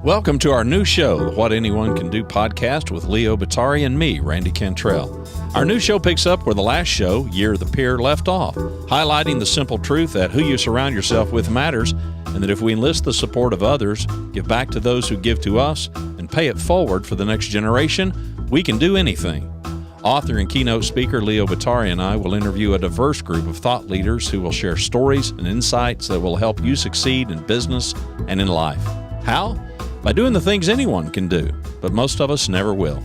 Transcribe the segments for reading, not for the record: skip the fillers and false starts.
Welcome to our new show, the What Anyone Can Do podcast with Leo Batari and me, Randy Cantrell. Our new show picks up where the last show, Year of the Peer, left off, highlighting the simple truth that who you surround yourself with matters, and that if we enlist the support of others, give back to those who give to us, and pay it forward for the next generation, we can do anything. Author and keynote speaker Leo Batari and I will interview a diverse group of thought leaders who will share stories and insights that will help you succeed in business and in life. How? By doing the things anyone can do, but most of us never will.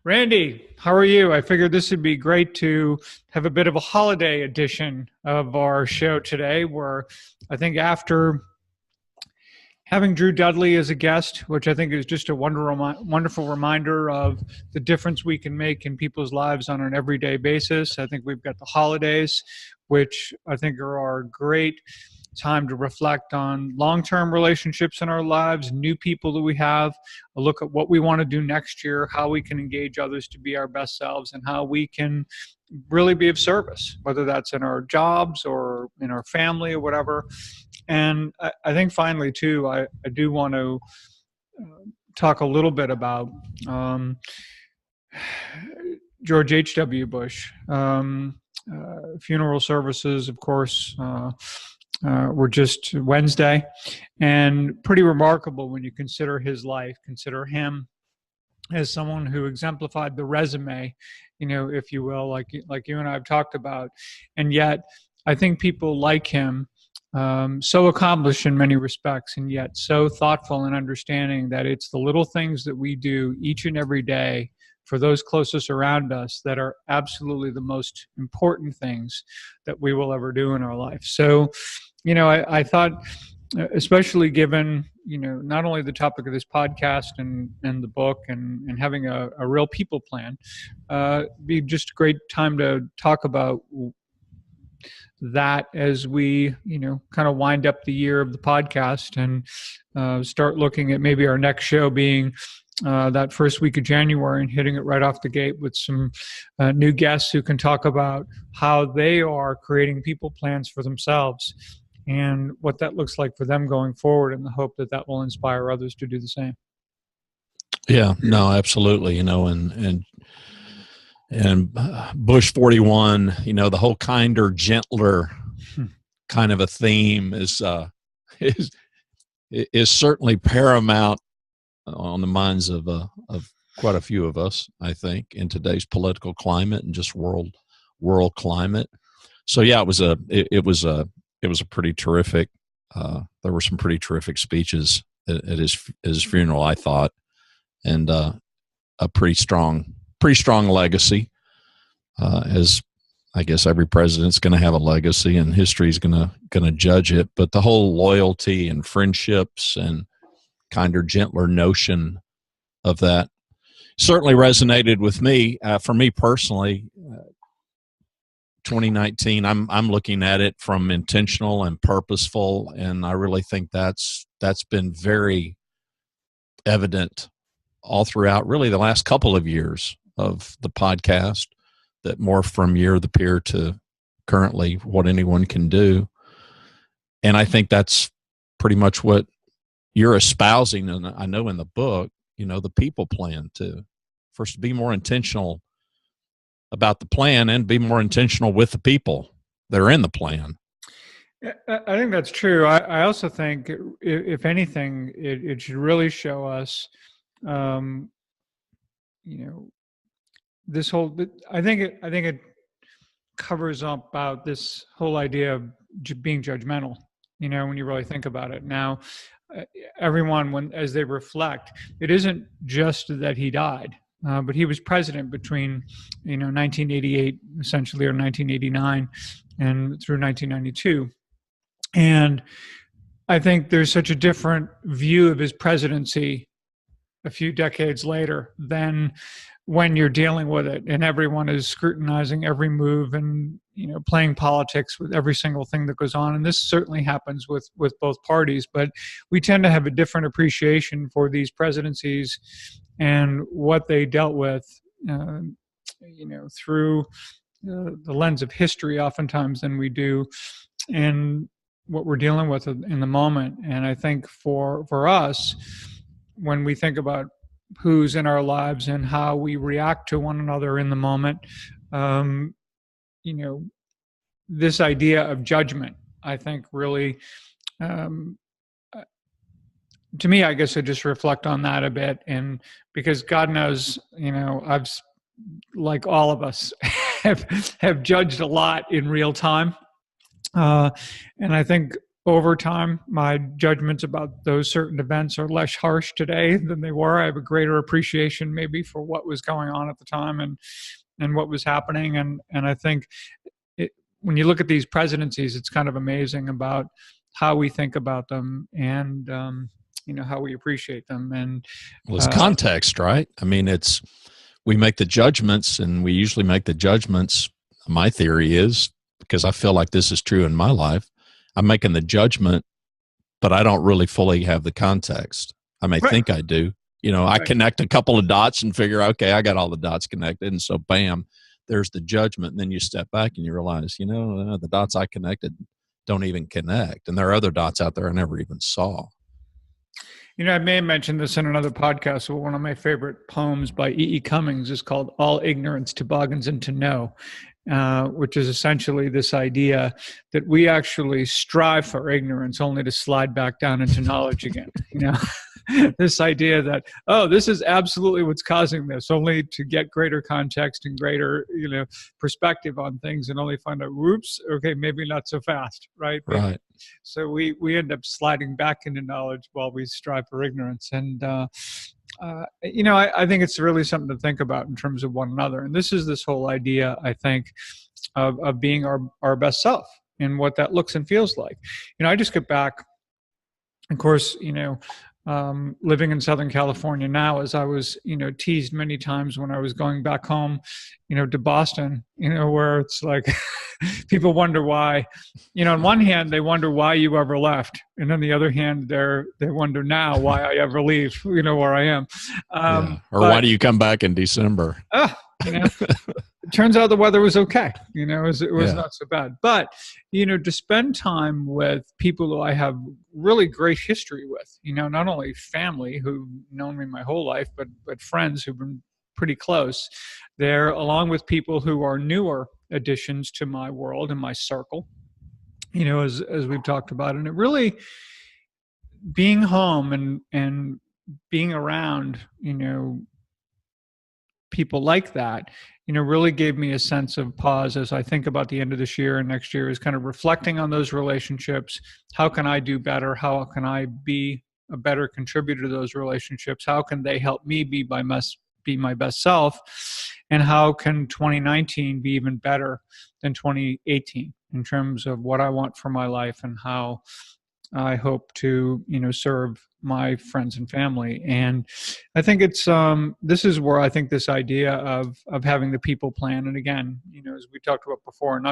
Randy, how are you? I figured this would be great to have a bit of a holiday edition of our show today, where I think after having Drew Dudley as a guest, which I think is just a wonderful reminder of the difference we can make in people's lives on an everyday basis. I think we've got the holidays, which I think are our great time to reflect on long-term relationships in our lives, new people that we have, a look at what we want to do next year, how we can engage others to be our best selves, and how we can really be of service, whether that's in our jobs or in our family or whatever. And I think finally, too, I do want to talk a little bit about George H.W. Bush. Funeral services, of course, were just Wednesday, and pretty remarkable when you consider his life, consider him as someone who exemplified the resume, if you will, like you and I have talked about. And yet I think people like him, so accomplished in many respects, and yet so thoughtful and understanding that it's the little things that we do each and every day for those closest around us that are absolutely the most important things that we will ever do in our life. So, I thought, especially given, not only the topic of this podcast and the book and having a real people plan, be just a great time to talk about that as we, kind of wind up the year of the podcast and start looking at maybe our next show being that first week of January and hitting it right off the gate with some new guests who can talk about how they are creating people plans for themselves and what that looks like for them going forward, in the hope that that will inspire others to do the same. Yeah, no, absolutely. And Bush 41, the whole kinder, gentler kind of a theme is certainly paramount on the minds of quite a few of us, I think, in today's political climate and just world climate. So yeah, it was a pretty terrific. There were some pretty terrific speeches at his funeral, I thought, and a pretty strong legacy. As I guess every president's going to have a legacy, and history's going to judge it. But the whole loyalty and friendships and kinder, gentler notion of that certainly resonated with me. For me personally, 2019, I'm looking at it from intentional and purposeful, and I really think that's been very evident all throughout really the last couple of years of the podcast, that morphed from Year of the Peer to currently What Anyone Can Do. And I think that's pretty much what you're espousing, and I know in the book, the people plan to first be more intentional about the plan and be more intentional with the people that are in the plan. I think that's true. I also think, if anything, it should really show us, this whole. I think it covers up about this whole idea of being judgmental. When you really think about it. Now, everyone, as they reflect, it isn't just that he died, but he was president between 1988 essentially, or 1989, and through 1992. And I think there's such a different view of his presidency a few decades later than when you're dealing with it and everyone is scrutinizing every move and, playing politics with every single thing that goes on. And this certainly happens with both parties, but we tend to have a different appreciation for these presidencies and what they dealt with, through the lens of history oftentimes than we do in what we're dealing with in the moment. And I think for us, when we think about who's in our lives and how we react to one another in the moment, this idea of judgment, I think really, to me, I guess I just reflect on that a bit. And because God knows, I've, like all of us, have judged a lot in real time. And I think over time, my judgments about those certain events are less harsh today than they were. I have a greater appreciation maybe for what was going on at the time and what was happening. And I think when you look at these presidencies, it's kind of amazing about how we think about them and, how we appreciate them. And it's context, right? I mean, we make the judgments, and we usually make the judgments. My theory is, because I feel like this is true in my life, I'm making the judgment, but I don't really fully have the context. I may think I do. I connect a couple of dots and figure, okay, I got all the dots connected. And so, bam, there's the judgment. And then you step back and you realize, the dots I connected don't even connect. And there are other dots out there I never even saw. I may have mentioned this in another podcast, but one of my favorite poems by E.E. Cummings is called All Ignorance Toboggans Into Know, which is essentially this idea that we actually strive for ignorance only to slide back down into knowledge again. This idea that, this is absolutely what's causing this, only to get greater context and greater, perspective on things and only find out, whoops, okay, maybe not so fast, right? Right. So we end up sliding back into knowledge while we strive for ignorance. And, I think it's really something to think about in terms of one another. And this is this whole idea, I think, of being our best self and what that looks and feels like. I just get back, of course, living in Southern California now, as I was, teased many times when I was going back home, to Boston, where it's like people wonder why, on one hand, they wonder why you ever left. And on the other hand, they wonder now why I ever leave, where I am. Or why do you come back in December? It turns out the weather was okay. It was not so bad. But, to spend time with people who I have really great history with, not only family who've known me my whole life, but friends who've been pretty close there, along with people who are newer additions to my world and my circle, as we've talked about. And it really, being home and being around, people like that, really gave me a sense of pause as I think about the end of this year and next year, is kind of reflecting on those relationships. How can I do better? How can I be a better contributor to those relationships? How can they help me be my best self? And how can 2019 be even better than 2018 in terms of what I want for my life and how I hope to, serve my friends and family. And I think it's, this is where I think this idea of having the people plan. And again, as we talked about before,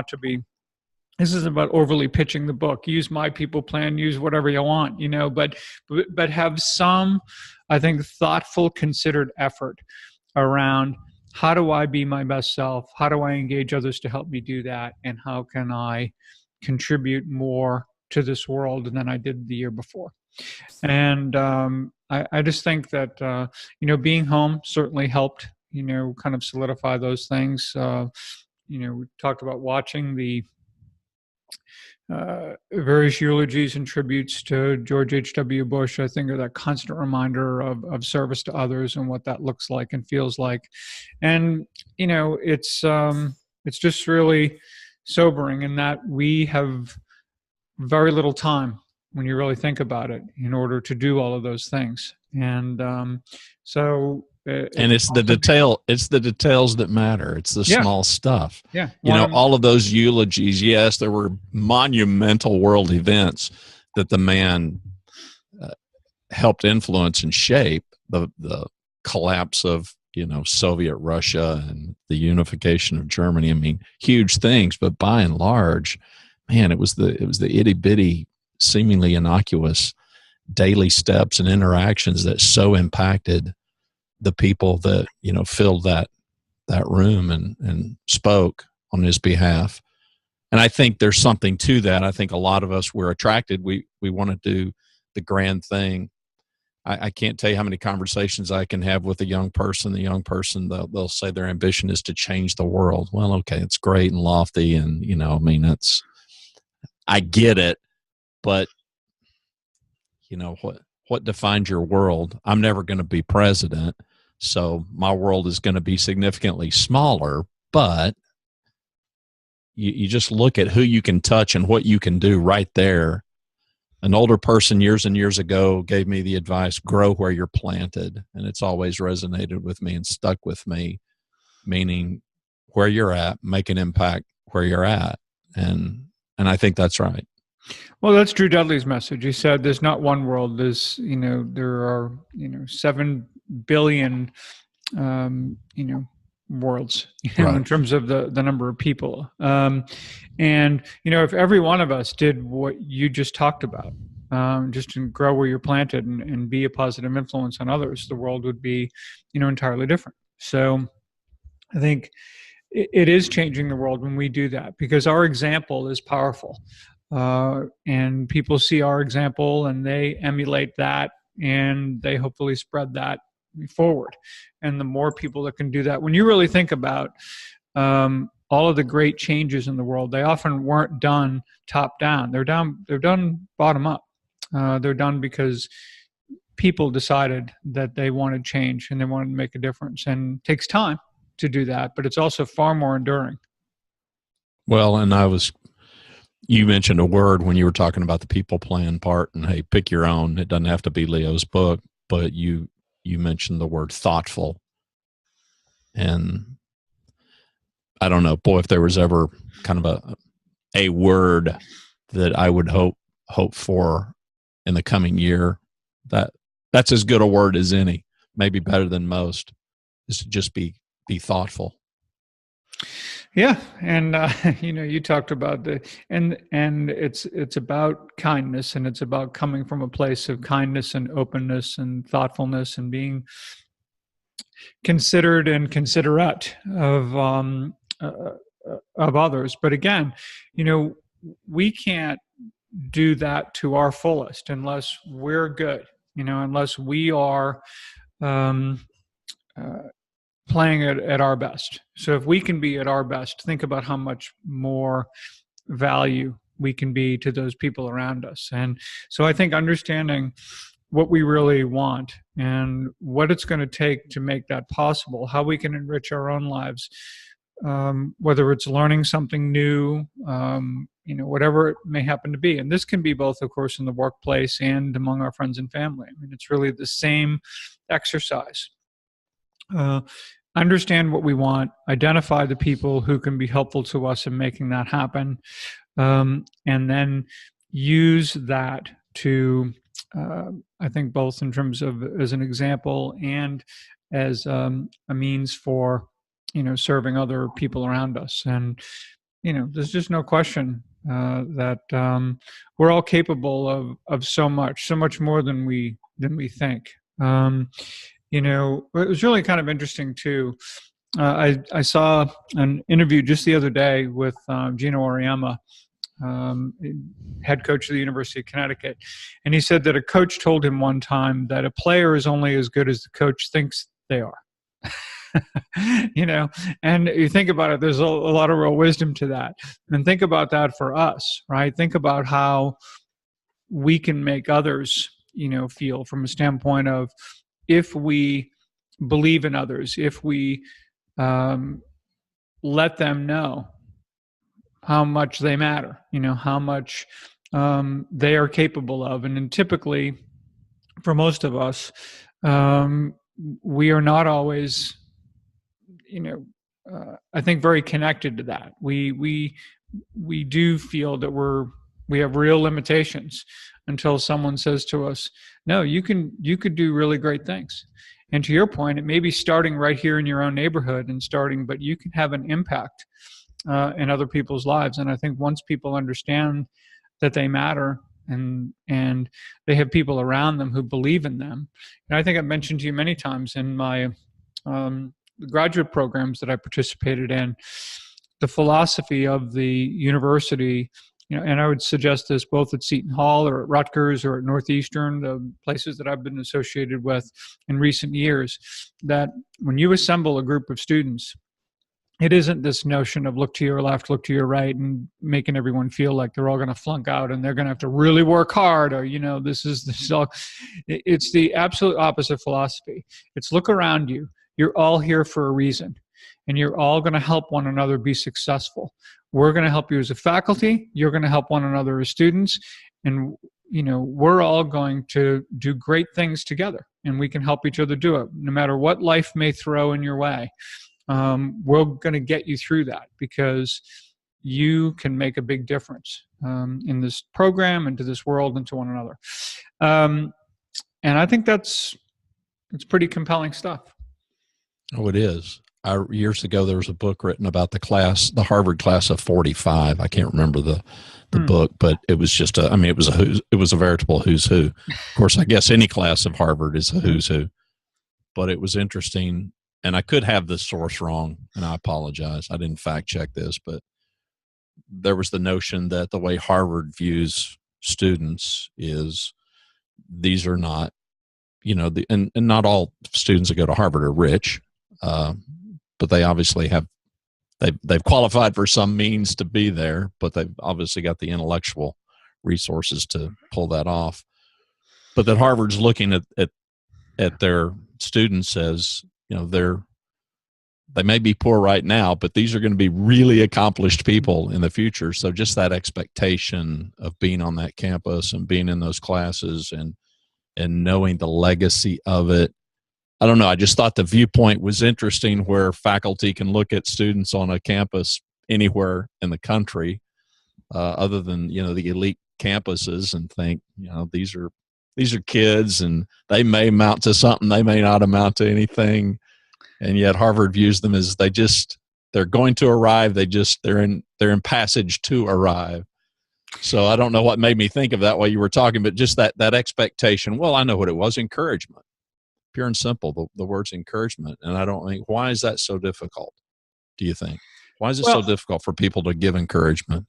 this isn't about overly pitching the book, use my people plan, use whatever you want, but have some, I think, thoughtful, considered effort around how do I be my best self? How do I engage others to help me do that? And how can I contribute more to this world than I did the year before? And I just think that, being home certainly helped, kind of solidify those things. We talked about watching the various eulogies and tributes to George H.W. Bush. I think are that constant reminder of service to others and what that looks like and feels like. And, it's just really sobering in that we have very little time when you really think about it in order to do all of those things. And and it's the details that matter. It's the small stuff. Yeah. All of those eulogies, yes, there were monumental world events that the man helped influence and shape the collapse of Soviet Russia and the unification of Germany. I mean, huge things, but by and large, man, it was the itty bitty, seemingly innocuous daily steps and interactions that so impacted the people that filled that room and spoke on his behalf. And I think there's something to that. I think a lot of us were attracted. We want to do the grand thing. I can't tell you how many conversations I can have with a young person. The young person, they'll say their ambition is to change the world. Well, okay, it's great and lofty, and I get it, but what defines your world? I'm never going to be president, so my world is going to be significantly smaller. But you just look at who you can touch and what you can do right there. An older person years and years ago gave me the advice, grow where you're planted. And it's always resonated with me and stuck with me, meaning where you're at, make an impact where you're at. And I think that's right. Well, that's Drew Dudley's message. He said there's not one world. There's, there are, 7 billion, worlds, right. in terms of the number of people. And, if every one of us did what you just talked about, just to grow where you're planted and be a positive influence on others, the world would be, entirely different. So I think it is changing the world when we do that, because our example is powerful. And people see our example and they emulate that, and they hopefully spread that forward. And the more people that can do that, when you really think about all of the great changes in the world, they often weren't done top down. They're done bottom up. They're done because people decided that they wanted change and they wanted to make a difference. And it takes time to do that, but it's also far more enduring. Well, and you mentioned a word when you were talking about the people plan part, and hey, pick your own. It doesn't have to be Leo's book, but you mentioned the word thoughtful. And I don't know, boy, if there was ever kind of a word that I would hope for in the coming year, that's as good a word as any, maybe better than most, is to just be thoughtful. Yeah, and you talked about and it's about kindness, and it's about coming from a place of kindness and openness and thoughtfulness and being considered and considerate of others. But again, we can't do that to our fullest unless we're good. Unless we are playing it at our best. So if we can be at our best, think about how much more value we can be to those people around us. And so I think understanding what we really want and what it's going to take to make that possible, how we can enrich our own lives, whether it's learning something new, whatever it may happen to be. And this can be both, of course, in the workplace and among our friends and family. I mean, it's really the same exercise. Understand what we want, identify the people who can be helpful to us in making that happen, and then use that to, I think, both in terms of as an example and as a means for, serving other people around us. And, there's just no question that we're all capable of so much more than we think. It was really kind of interesting too. I saw an interview just the other day with Gino Auriemma, head coach of the University of Connecticut. And he said that a coach told him one time that a player is only as good as the coach thinks they are. And you think about it, there's a lot of real wisdom to that. And think about that for us, right? Think about how we can make others, feel from a standpoint of, if we believe in others, if we let them know how much they matter, how much they are capable of. And then typically, for most of us, we are not always, I think, very connected to that. We do feel that we're We have real limitations until someone says to us, no, you could do really great things. And to your point, it may be starting right here in your own neighborhood but you can have an impact in other people's lives. And I think once people understand that they matter and they have people around them who believe in them. And I think I've mentioned to you many times in my graduate programs that I participated in, the philosophy of the university, and I would suggest this both at Seton Hall or at Rutgers or at Northeastern, the places that I've been associated with in recent years, that when you assemble a group of students, it isn't this notion of look to your left, look to your right, and making everyone feel like they're all going to flunk out and they're going to have to really work hard, or this is all. It's the absolute opposite philosophy. It's look around you. You're all here for a reason, and you're all going to help one another be successful. We're going to help you as a faculty. You're going to help one another as students, and we're all going to do great things together, and we can help each other do it, no matter what life may throw in your way. We're going to get you through that because you can make a big difference in this program and to this world and to one another. And I think it's pretty compelling stuff. Oh, it is. Years ago, there was a book written about the Harvard class of 45. I can't remember the book, but it was just it was a veritable who's who. Of course, I guess any class of Harvard is a who's who, but it was interesting. And I could have this source wrong, and I apologize. I didn't fact check this, but there was the notion that the way Harvard views students is these are not, and not all students that go to Harvard are rich, but they obviously they've qualified for some means to be there, but they've obviously got the intellectual resources to pull that off. But that Harvard's looking at their students as, they may be poor right now, but these are going to be really accomplished people in the future. So just that expectation of being on that campus and being in those classes and knowing the legacy of it. I don't know. I just thought the viewpoint was interesting where faculty can look at students on a campus anywhere in the country, other than, the elite campuses, and think, these are kids and they may amount to something. They may not amount to anything. And yet Harvard views them as they're going to arrive. They're in passage to arrive. So I don't know what made me think of that while you were talking, but just that expectation. Well, I know what it was. Encouragement, pure and simple. The word's encouragement. And I don't think, why is that so difficult? Do you think? Why is it so difficult for people to give encouragement?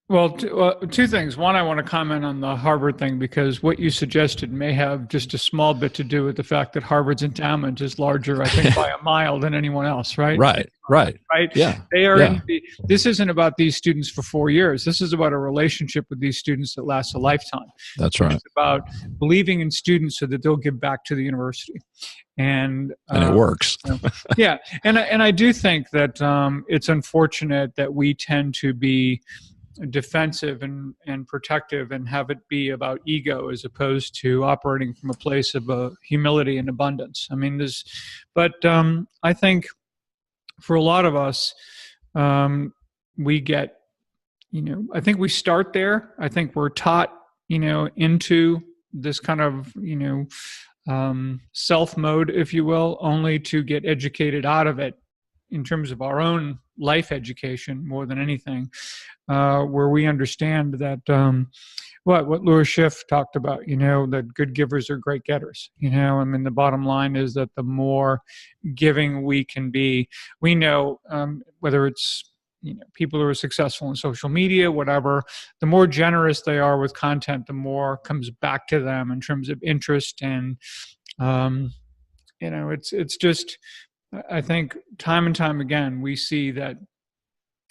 Well, two things. One, I want to comment on the Harvard thing, because what you suggested may have just a small bit to do with the fact that Harvard's endowment is larger, I think, by a mile than anyone else, right? Right. Yeah. They are. This isn't about these students for 4 years. This is about a relationship with these students that lasts a lifetime. That's right. It's about believing in students so that they'll give back to the university. And it works. Yeah. And I do think that it's unfortunate that we tend to be defensive and protective and have it be about ego as opposed to operating from a place of humility and abundance. I mean, I think for a lot of us, we get, I think we start there. I think we're taught, into this kind of, self mode, if you will, only to get educated out of it in terms of our own life education more than anything, where we understand that what Louis Schiff talked about, that good givers are great getters. The bottom line is that the more giving we can be, we know whether it's people who are successful in social media, whatever, the more generous they are with content, the more comes back to them in terms of interest. And it's just, I think time and time again, we see that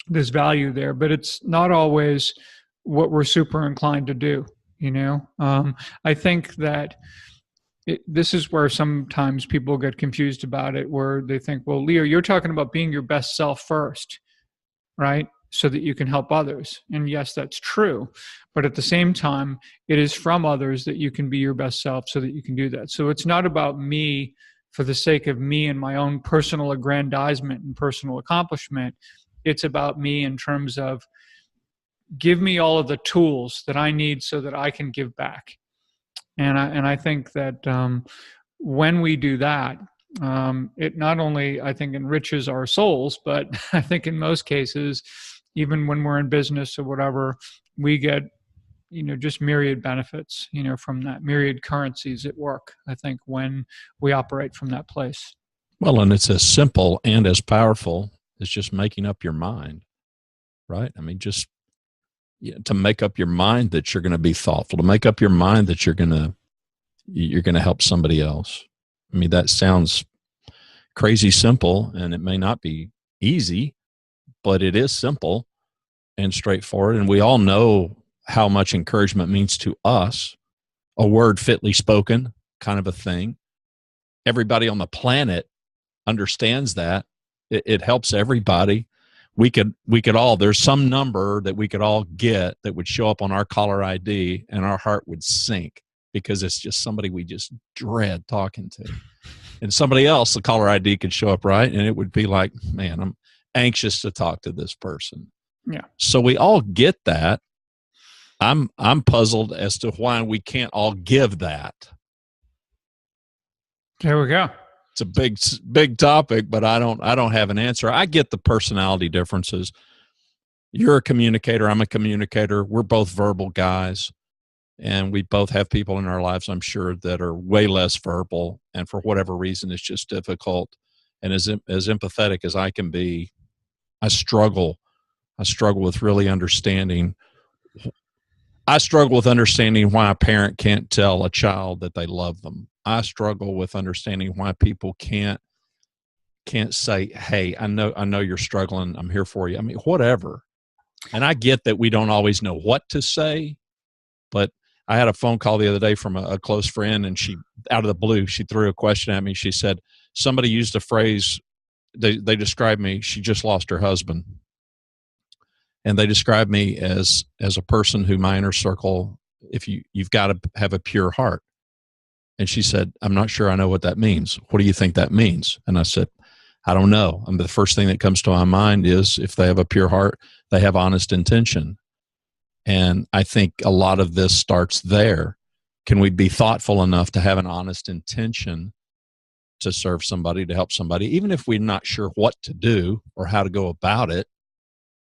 there's value there, but it's not always what we're super inclined to do. I think that this is where sometimes people get confused about it, where they think, well, Leo, you're talking about being your best self first, right? So that you can help others. And yes, that's true. But at the same time, it is from others that you can be your best self so that you can do that. So it's not about me for the sake of me and my own personal aggrandizement and personal accomplishment. It's about me in terms of give me all of the tools that I need so that I can give back. And I think that when we do that, it not only, I think, enriches our souls, but I think in most cases, even when we're in business or whatever, we get, just myriad benefits, from that, myriad currencies at work, I think, when we operate from that place. Well, and it's as simple and as powerful as just making up your mind, right? I mean, just to make up your mind that you're going to be thoughtful, to make up your mind that you're going to help somebody else. I mean, that sounds crazy simple, and it may not be easy, but it is simple and straightforward. And we all know how much encouragement means to us, a word fitly spoken kind of a thing. Everybody on the planet understands that. It helps everybody. We could all, there's some number that we could all get that would show up on our caller ID and our heart would sink because it's just somebody we just dread talking to. And somebody else, the caller ID could show up, right? And it would be like, man, I'm anxious to talk to this person. Yeah. So we all get that. I'm puzzled as to why we can't all give that. There we go. It's a big topic, but I don't have an answer. I get the personality differences. You're a communicator. I'm a communicator. We're both verbal guys, and we both have people in our lives, I'm sure, that are way less verbal, and for whatever reason, it's just difficult. And as empathetic as I can be, I struggle with really understanding. I struggle with understanding why a parent can't tell a child that they love them. I struggle with understanding why people can't say, "Hey, I know you're struggling. I'm here for you." I mean, whatever. And I get that we don't always know what to say, but I had a phone call the other day from a close friend, and she, out of the blue, she threw a question at me. She said, somebody used a phrase, they described me, she just lost her husband. And they described me as a person who, my inner circle, if you've got to have a pure heart. And she said, I'm not sure I know what that means. What do you think that means? And I said, I don't know. And the first thing that comes to my mind is if they have a pure heart, they have honest intention. And I think a lot of this starts there. Can we be thoughtful enough to have an honest intention to serve somebody, to help somebody, even if we're not sure what to do or how to go about it?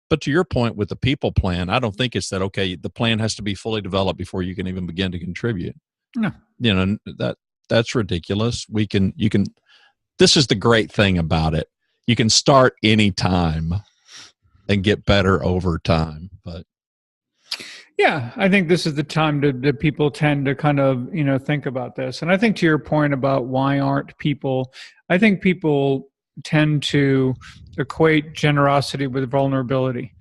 But to your point with the people plan, I don't think it's that, okay, the plan has to be fully developed before you can even begin to contribute. No. That's ridiculous. This is the great thing about it. You can start any time and get better over time. But yeah, I think this is the time that people tend to kind of, think about this. And I think to your point about why aren't people, I think people tend to equate generosity with vulnerability,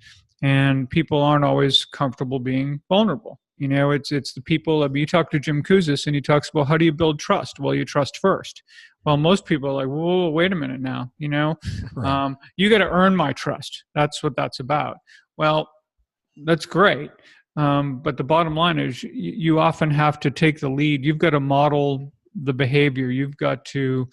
and people aren't always comfortable being vulnerable. It's the people. I mean, you talk to Jim Kouzes and he talks about how do you build trust? Well, you trust first. Well, most people are like, whoa, wait a minute now. Right. You got to earn my trust. That's what that's about. Well, that's great. But the bottom line is you often have to take the lead. You've got to model the behavior. You've got to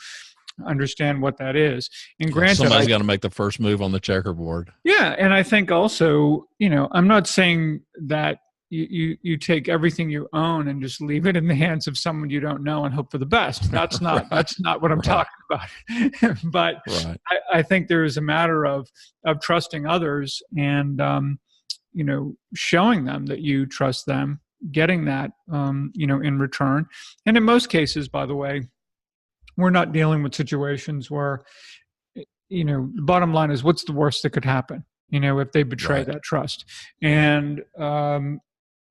understand what that is. And granted, somebody's got to make the first move on the checkerboard. Yeah. And I think also, I'm not saying that you take everything you own and just leave it in the hands of someone you don't know and hope for the best. That's not right. That's not what I'm talking about. But right. I think there is a matter of trusting others and showing them that you trust them, getting that in return. And in most cases, by the way, we're not dealing with situations where the bottom line is what's the worst that could happen if they betray right. that trust. And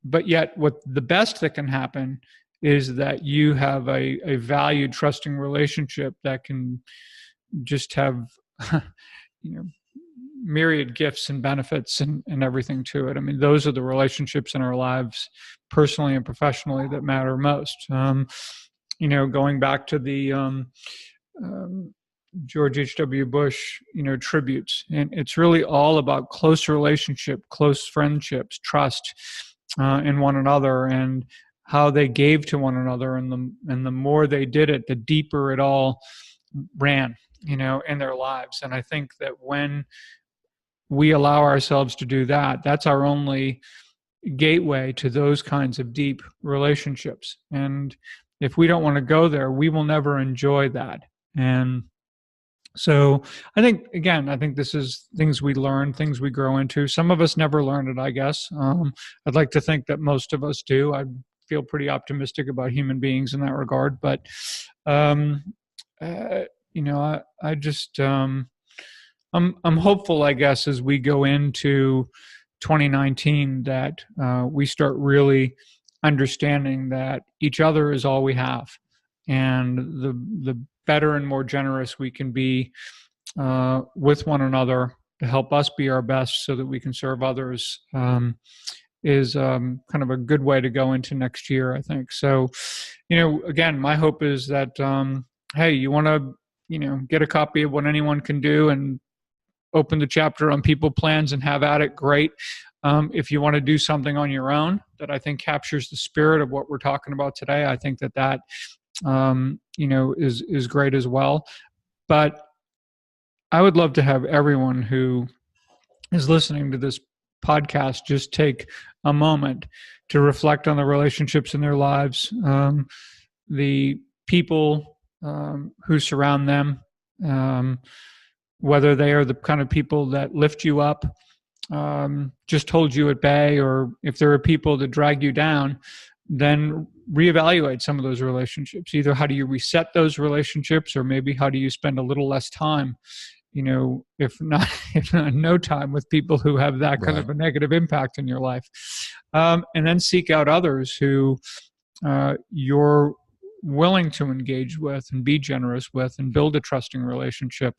but yet what the best that can happen is that you have a valued, trusting relationship that can just have myriad gifts and benefits and everything to it. I mean, those are the relationships in our lives, personally and professionally, that matter most. Going back to the George H.W. Bush, tributes, and it's really all about close relationship, close friendships, trust in one another, and how they gave to one another, and the more they did it, the deeper it all ran, in their lives. And I think that when we allow ourselves to do that, that's our only gateway to those kinds of deep relationships. And if we don't want to go there, we will never enjoy that. And so I think this is things we learn, things we grow into. Some of us never learned it, I guess. I'd like to think that most of us do. I feel pretty optimistic about human beings in that regard. But, I just, I'm hopeful, I guess, as we go into 2019 that we start really understanding that each other is all we have, and the better and more generous we can be with one another to help us be our best, so that we can serve others, is kind of a good way to go into next year, I think. So, again, my hope is that hey, you want to get a copy of What Anyone Can Do and open the chapter on people plans and have at it, great. If you want to do something on your own that I think captures the spirit of what we're talking about today, I think that is great as well. But I would love to have everyone who is listening to this podcast just take a moment to reflect on the relationships in their lives, the people who surround them, whether they are the kind of people that lift you up, just hold you at bay, or if there are people that drag you down, then reevaluate some of those relationships. Either how do you reset those relationships, or maybe how do you spend a little less time, if not no time, with people who have that kind of a negative impact in your life. And then seek out others who you're willing to engage with and be generous with and build a trusting relationship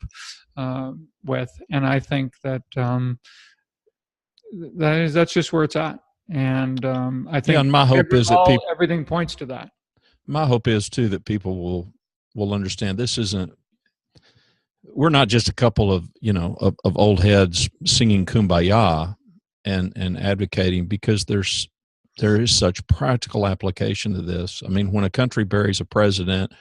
with. And I think that that's just where it's at. And I think and my hope is that everything points to that. My hope is too that people will understand we're not just a couple of of old heads singing Kumbaya and advocating, because there is such practical application to this. I mean, when a country buries a president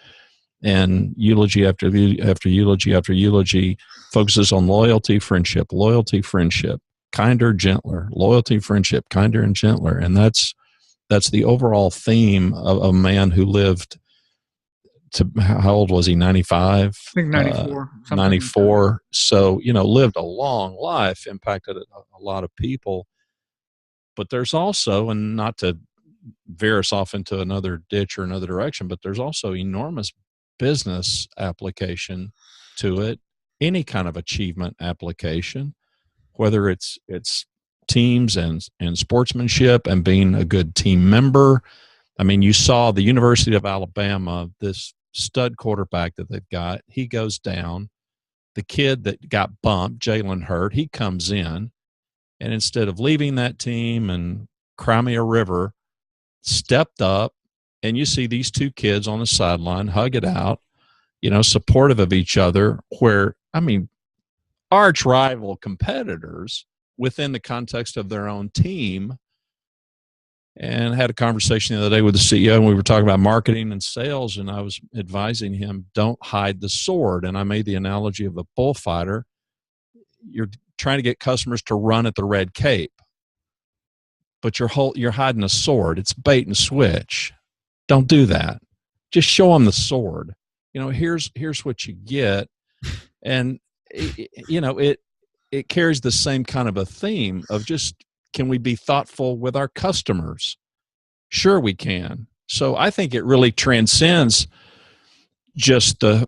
and eulogy after eulogy after eulogy focuses on loyalty, friendship, kinder, gentler, loyalty, friendship, kinder and gentler. And that's the overall theme of a man who lived to, how old was he? 95? I think 94. 94. Like so, lived a long life, impacted a lot of people. But there's also, and not to veer us off into another ditch or another direction, but there's also enormous business application to it, any kind of achievement application, whether it's teams and sportsmanship and being a good team member. I mean, you saw the University of Alabama, this stud quarterback that they've got, he goes down. The kid that got bumped, Jalen Hurd, he comes in, and instead of leaving that team and Crimea River, stepped up, and you see these two kids on the sideline hug it out, supportive of each other, where, I mean, arch rival competitors within the context of their own team. And had a conversation the other day with the CEO, and we were talking about marketing and sales, and I was advising him, don't hide the sword. And I made the analogy of a bullfighter. You're trying to get customers to run at the red cape, but you're hiding a sword. It's bait and switch. Don't do that. Just show them the sword. Here's what you get. And it carries the same kind of a theme of just, can we be thoughtful with our customers? Sure we can. So I think it really transcends just the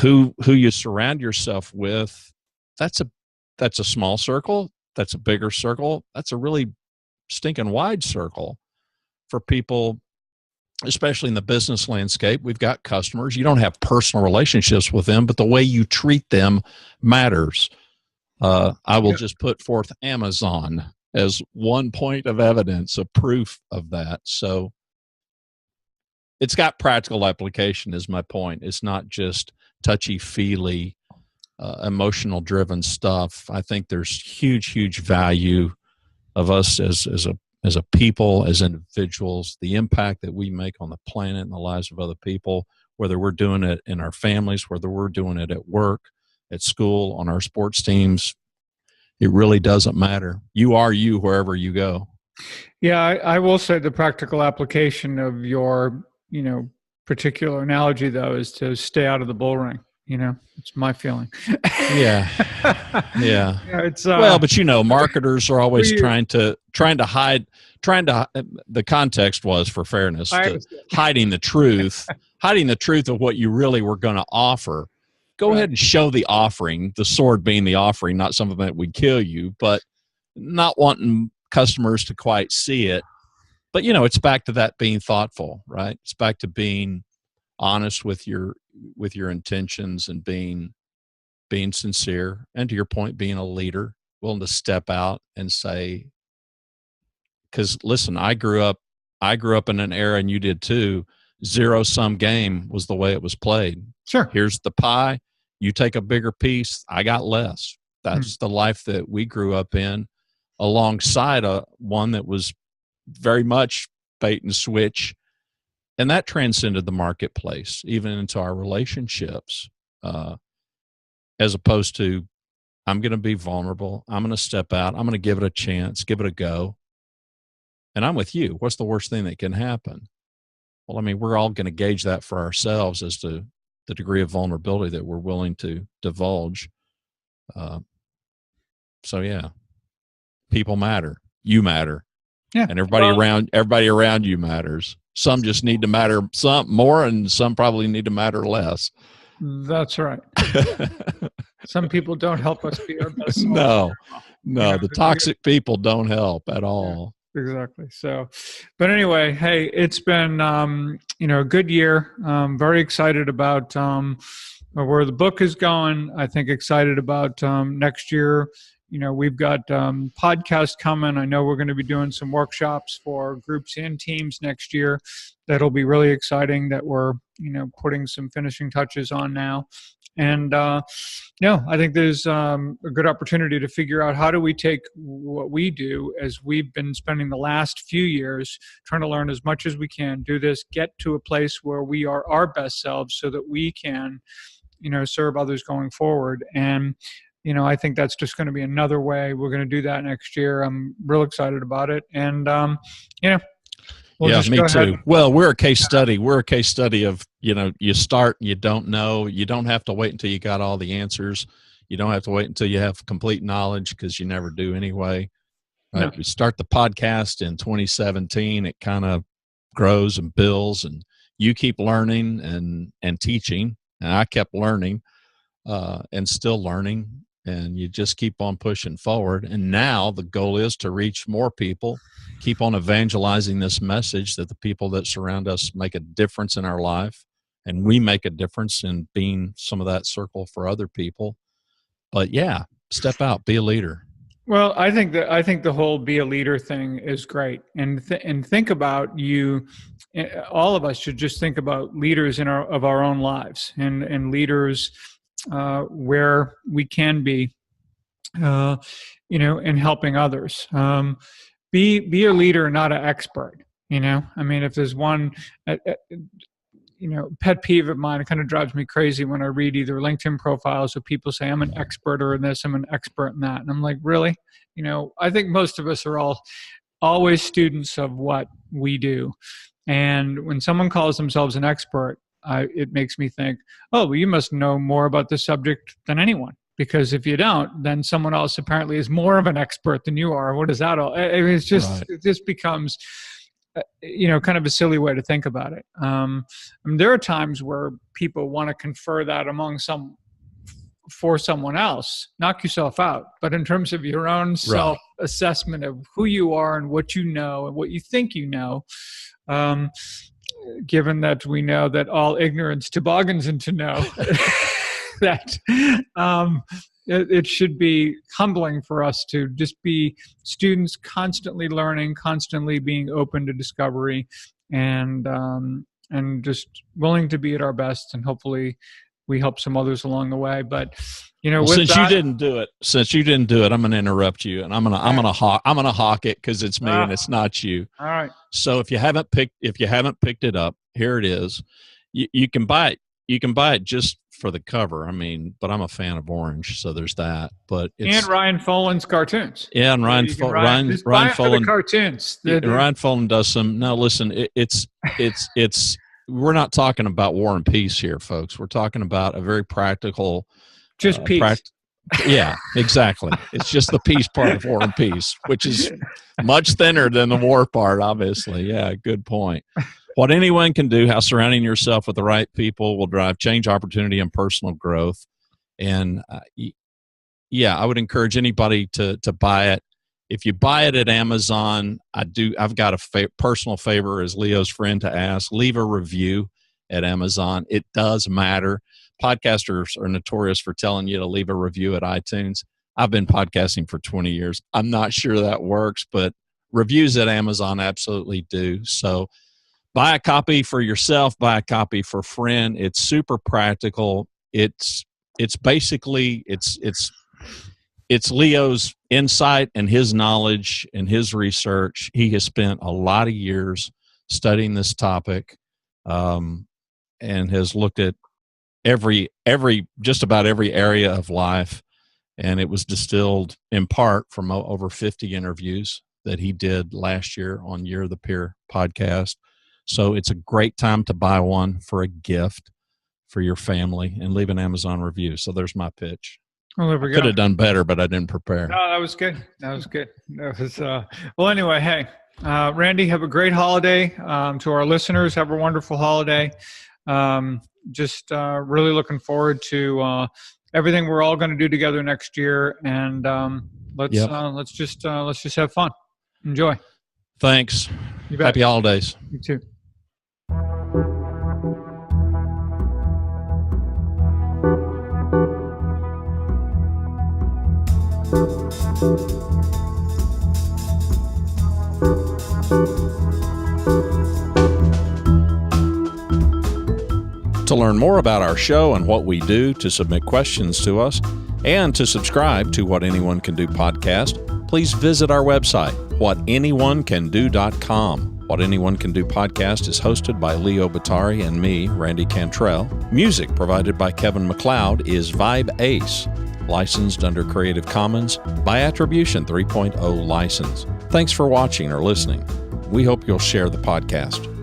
who you surround yourself with. That's a small circle. That's a bigger circle. That's a really stinking wide circle for people, especially in the business landscape. We've got customers. You don't have personal relationships with them, but the way you treat them matters. I will just put forth Amazon as one point of evidence, a proof of that. So it's got practical application is my point. It's not just touchy-feely, emotional-driven stuff. I think there's huge value of us as a people, as individuals, the impact that we make on the planet and the lives of other people, whether we're doing it in our families, whether we're doing it at work, at school, on our sports teams. it really doesn't matter. You are you wherever you go. Yeah, I will say the practical application of your, particular analogy though is to stay out of the bull ring. It's my feeling. Yeah. Yeah. It's Well, but marketers are always you- trying to hide, the context was, for fairness, hiding the truth of what you really were going to offer. Go ahead and show the offering, the sword being the offering, not something that would kill you, but not wanting customers to quite see it. But, it's back to that being thoughtful, right? It's back to being honest with your intentions and being sincere. And to your point, being a leader, willing to step out and say, because listen, I grew up in an era, and you did too, zero-sum game was the way it was played. Sure. Here's the pie. You take a bigger piece. I got less. That's the life that we grew up in, alongside one that was very much bait and switch. And that transcended the marketplace, even into our relationships, as opposed to, I'm going to be vulnerable. I'm going to step out. I'm going to give it a chance, give it a go. And I'm with you. What's the worst thing that can happen? Well, I mean, we're all going to gauge that for ourselves as to the degree of vulnerability that we're willing to divulge. So yeah, people matter. You matter. Yeah. And everybody around you matters. Some just need to matter some more, and some probably need to matter less. That's right. Some people don't help us be our best. No, the toxic people don't help at all. Yeah, exactly. So, but anyway, hey, it's been, a good year. Very excited about where the book is going. I think excited about next year. We've got podcasts coming. I know we're going to be doing some workshops for groups and teams next year. That'll be really exciting, that we're, putting some finishing touches on now. And, I think there's a good opportunity to figure out, how do we take what we do, as we've been spending the last few years trying to learn as much as we can, do this, get to a place where we are our best selves so that we can, serve others going forward. And, I think that's just going to be another way we're going to do that next year. I'm real excited about it. And, me too. Well, we're a case study. We're a case study of, you start, you don't know, you don't have to wait until you got all the answers. You don't have to wait until you have complete knowledge, because you never do anyway. Right? No. We start the podcast in 2017. It kind of grows and builds, and you keep learning and teaching. And I kept learning and still learning. And you just keep on pushing forward. And now the goal is to reach more people, keep on evangelizing this message that the people that surround us make a difference in our life, and we make a difference in being some of that circle for other people. But yeah, step out, be a leader. Well, I think the whole be a leader thing is great. And think about you. All of us should just think about leaders of our own lives, and leaders where we can be, in helping others. Be a leader, not an expert. I mean, if there's one, pet peeve of mine, it kind of drives me crazy when I read either LinkedIn profiles or people say, I'm an expert or in this, I'm an expert in that. And I'm like, really? I think most of us are always students of what we do. And when someone calls themselves an expert, it makes me think, oh, well, you must know more about this subject than anyone. Because if you don't, then someone else apparently is more of an expert than you are. What is that all? It's just, right. It just becomes, kind of a silly way to think about it. There are times where people want to confer that for someone else. Knock yourself out. But in terms of your own self-assessment of who you are and what you know and what you think you know, given that we know that all ignorance toboggans into know, that it should be humbling for us to just be students, constantly learning, constantly being open to discovery, and just willing to be at our best. And hopefully we help some others along the way. But since you didn't do it, I'm going to interrupt you, and I'm going to hawk it, because it's me and it's not you. All right. So if you haven't picked it up, here it is. You can buy it. you can buy it just for the cover. I mean, but I'm a fan of orange, so there's that. But and Ryan Folin's cartoons. Yeah, and Ryan Follin cartoons. Ryan Follin does some. Now, listen, it's we're not talking about War and Peace here, folks. We're talking about a very practical, just peace. Yeah, exactly. It's just the peace part of War and Peace, which is much thinner than the war part, obviously. Yeah, good point. What anyone can do, how surrounding yourself with the right people will drive change, opportunity, and personal growth. And yeah, I would encourage anybody to buy it. If you buy it at Amazon, I've got a personal favor as Leo's friend to ask. Leave a review at Amazon. It does matter. Podcasters are notorious for telling you to leave a review at iTunes. I've been podcasting for 20 years. I'm not sure that works, but reviews at Amazon absolutely do. So buy a copy for yourself, buy a copy for a friend. It's super practical. It's basically Leo's insight and his knowledge and his research. He has spent a lot of years studying this topic, and has looked at just about every area of life. And it was distilled in part from over 50 interviews that he did last year on Year of the Peer podcast. So it's a great time to buy one for a gift for your family and leave an Amazon review. So there's my pitch. Well, there we go. Could have done better, but I didn't prepare. No, that was good. That was well, anyway, hey, Randy, have a great holiday. To our listeners, have a wonderful holiday. Just really looking forward to everything we're all going to do together next year, and let's just have fun, enjoy. Thanks. You bet. Happy holidays. You too. To learn more about our show and what we do, to submit questions to us, and to subscribe to What Anyone Can Do podcast, please visit our website, whatanyonecando.com. What Anyone Can Do podcast is hosted by Leo Batari and me, Randy Cantrell. Music provided by Kevin MacLeod is Vibe Ace, licensed under Creative Commons by Attribution 3.0 license. Thanks for watching or listening. We hope you'll share the podcast.